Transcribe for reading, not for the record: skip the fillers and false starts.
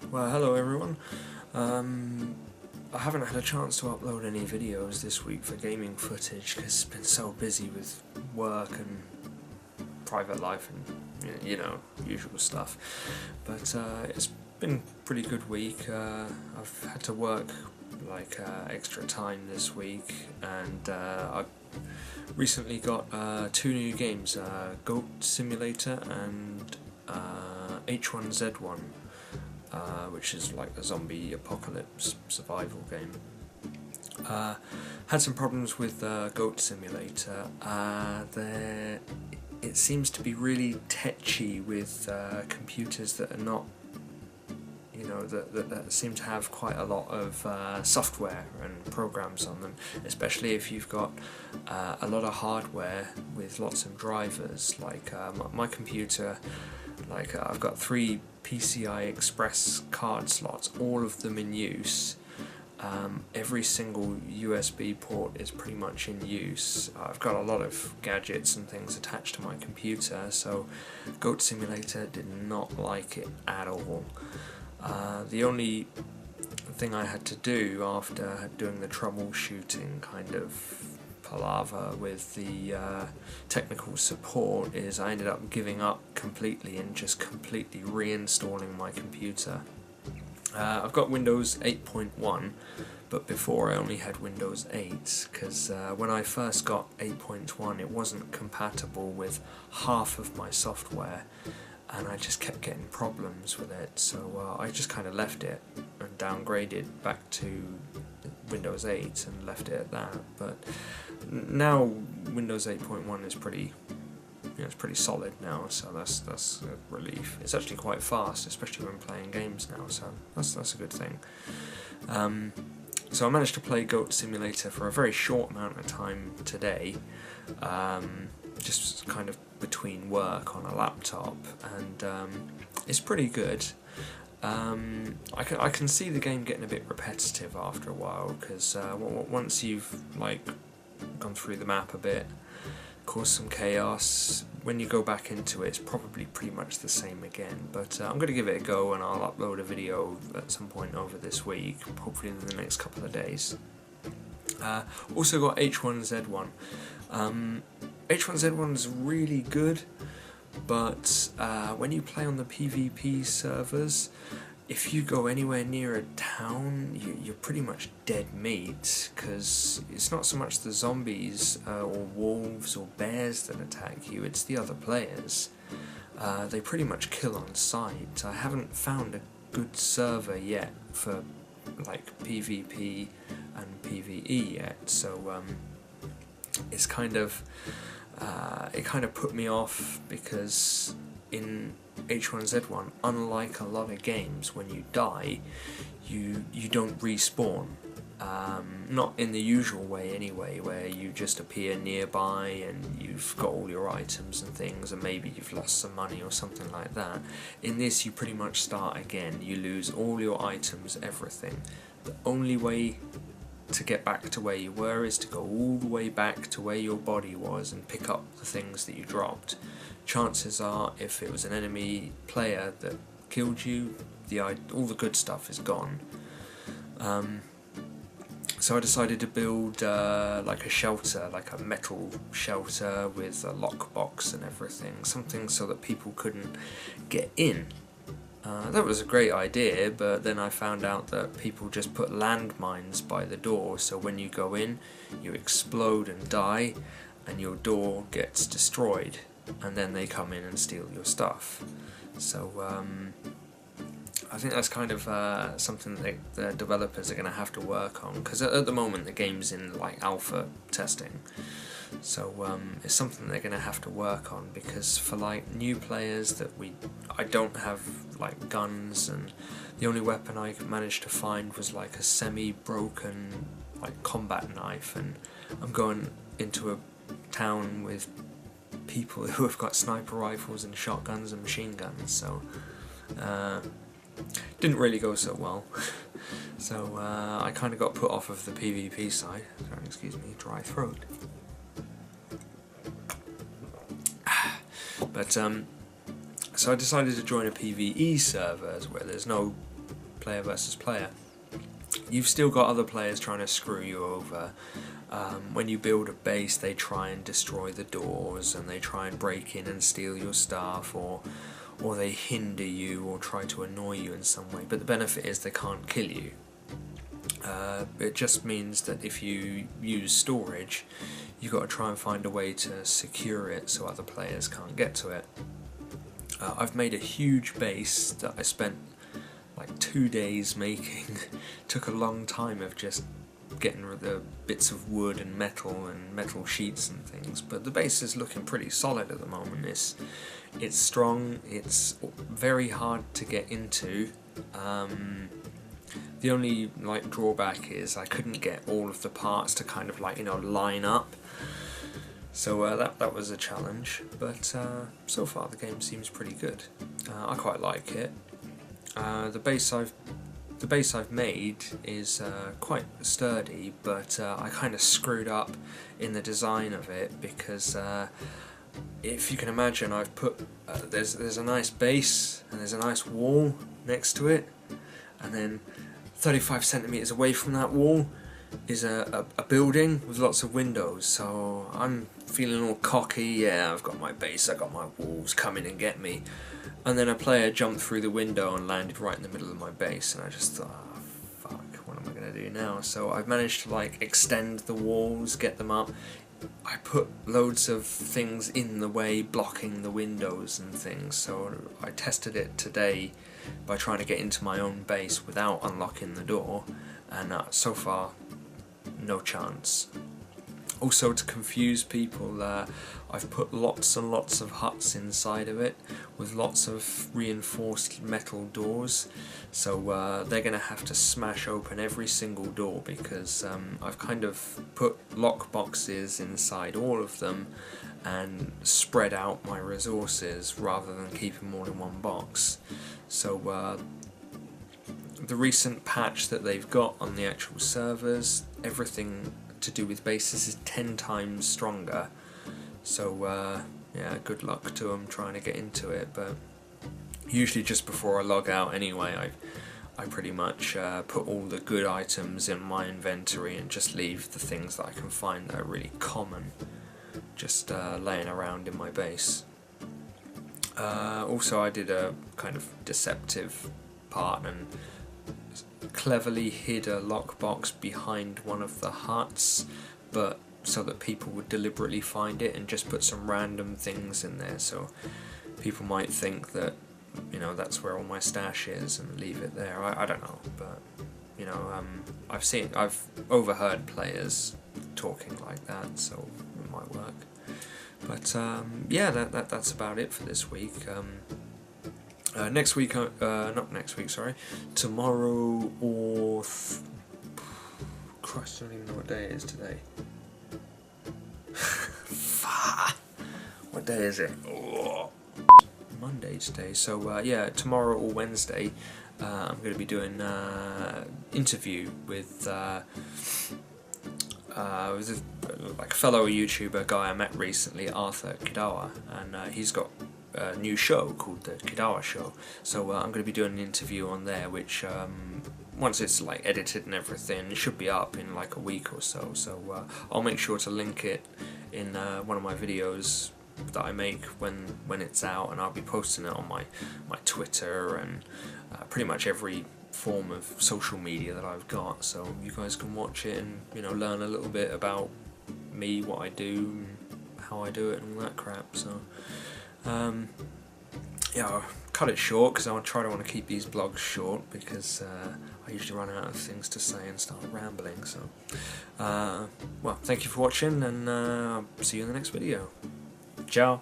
Well, hello everyone. I haven't had a chance to upload any videos this week for gaming footage because it's been so busy with work and private life and, usual stuff. But it's been a pretty good week. I've had to work extra time this week, and I recently got two new games, Goat Simulator and H1Z1. Which is like a zombie apocalypse survival game. Had some problems with Goat Simulator. It seems to be really tetchy with computers that are not, that seem to have quite a lot of software and programs on them, especially if you've got a lot of hardware with lots of drivers. My computer, I've got 3 PCI Express card slots, all of them in use. Every single USB port is pretty much in use. I've got a lot of gadgets and things attached to my computer, so Goat Simulator did not like it at all. The only thing I had to do after doing the troubleshooting kind of palaver with the technical support is I ended up giving up completely and just completely reinstalling my computer. I've got Windows 8.1, but before I only had Windows 8 because when I first got 8.1 it wasn't compatible with half of my software, and I just kept getting problems with it, so I just kind of left it and downgraded back to Windows 8 and left it at that. But now Windows 8.1 is pretty, it's pretty solid now, so that's a relief. It's actually quite fast, especially when playing games now, so that's a good thing. So I managed to play Goat Simulator for a very short amount of time today, just kind of between work on a laptop, and it's pretty good. I can see the game getting a bit repetitive after a while, because once you've gone through the map a bit, caused some chaos, when you go back into it it's probably pretty much the same again. But I'm going to give it a go, and I'll upload a video at some point over this week, hopefully in the next couple of days. Also got H1Z1. H1Z1 is really good, but when you play on the PvP servers, if you go anywhere near a town, you're pretty much dead meat, because it's not so much the zombies or wolves or bears that attack you, it's the other players. They pretty much kill on sight. I haven't found a good server yet for PvP and PvE yet, so it's kind of it kind of put me off, because in H1Z1, unlike a lot of games, when you die, you don't respawn. Not in the usual way anyway, where you just appear nearby and you've got all your items and things, and maybe you've lost some money or something like that. In this, you pretty much start again. You lose all your items, everything. The only way to get back to where you were is to go all the way back to where your body was and pick up the things that you dropped. Chances are, if it was an enemy player that killed you, all the good stuff is gone. So I decided to build a shelter, like a metal shelter with a lockbox and everything, something so that people couldn't get in. That was a great idea, but then I found out that people just put landmines by the door, so when you go in, you explode and die, and your door gets destroyed, and then they come in and steal your stuff. So I think that's kind of something that the developers are going to have to work on, because at the moment the game's in alpha testing. So it's something they're going to have to work on, because for new players that I don't have guns, and the only weapon I managed to find was a semi-broken combat knife, and I'm going into a town with people who have got sniper rifles and shotguns and machine guns, so didn't really go so well. So I kind of got put off of the PvP side. Sorry, excuse me, dry throat. But so I decided to join a PvE server where there's no player versus player. You've still got other players trying to screw you over. When you build a base, they try and destroy the doors, and they try and break in and steal your stuff, or they hinder you or try to annoy you in some way. But the benefit is they can't kill you. It just means that if you use storage, you've got to try and find a way to secure it so other players can't get to it. I've made a huge base that I spent like 2 days making. Took a long time of just getting rid of the bits of wood and metal sheets and things, but the base is looking pretty solid at the moment. It's strong, it's very hard to get into. The only like drawback is I couldn't get all of the parts to kind of like, you know, line up. So that was a challenge, but so far the game seems pretty good. I quite like it. The base I've made is quite sturdy, but I kind of screwed up in the design of it because if you can imagine, I've put there's a nice base and there's a nice wall next to it, and then 35 centimeters away from that wall is a building with lots of windows. So I'm feeling all cocky. Yeah, I've got my base, I've got my walls, come in and get me. And then a player jumped through the window and landed right in the middle of my base, and I just thought, oh, fuck, what am I going to do now? So I've managed to like extend the walls, get them up. I put loads of things in the way, blocking the windows and things, so I tested it today by trying to get into my own base without unlocking the door, and so far, no chance. Also, to confuse people, I've put lots and lots of huts inside of it with lots of reinforced metal doors, so they're going to have to smash open every single door because I've kind of put lock boxes inside all of them and spread out my resources rather than keep them all in one box. So the recent patch that they've got on the actual servers, everything to do with bases is 10 times stronger, so yeah, good luck to them trying to get into it. But usually just before I log out anyway, I pretty much put all the good items in my inventory and just leave the things that I can find that are really common just laying around in my base. Also, I did a kind of deceptive part and cleverly hid a lockbox behind one of the huts, but so that people would deliberately find it, and just put some random things in there so people might think that, you know, that's where all my stash is and leave it there. I don't know, but you know, I've overheard players talking like that, so it might work. But yeah, that's about it for this week. Next week, not next week, sorry, tomorrow or... Christ, I don't even know what day it is today. What day is it? Oh. Monday today, so yeah, tomorrow or Wednesday, I'm going to be doing an interview with a fellow YouTuber guy I met recently, Arthur Kidawa, and he's got a new show called the Kidawa Show, so I'm going to be doing an interview on there, which once it's like edited and everything, it should be up in like a week or so, so I'll make sure to link it in one of my videos that I make when it's out, and I'll be posting it on my Twitter and pretty much every form of social media that I've got, so you guys can watch it and, you know, learn a little bit about me, what I do, how I do it and all that crap. So yeah, I'll cut it short because I want to keep these blogs short, because I usually run out of things to say and start rambling. So well, thank you for watching, and I'll see you in the next video. Ciao.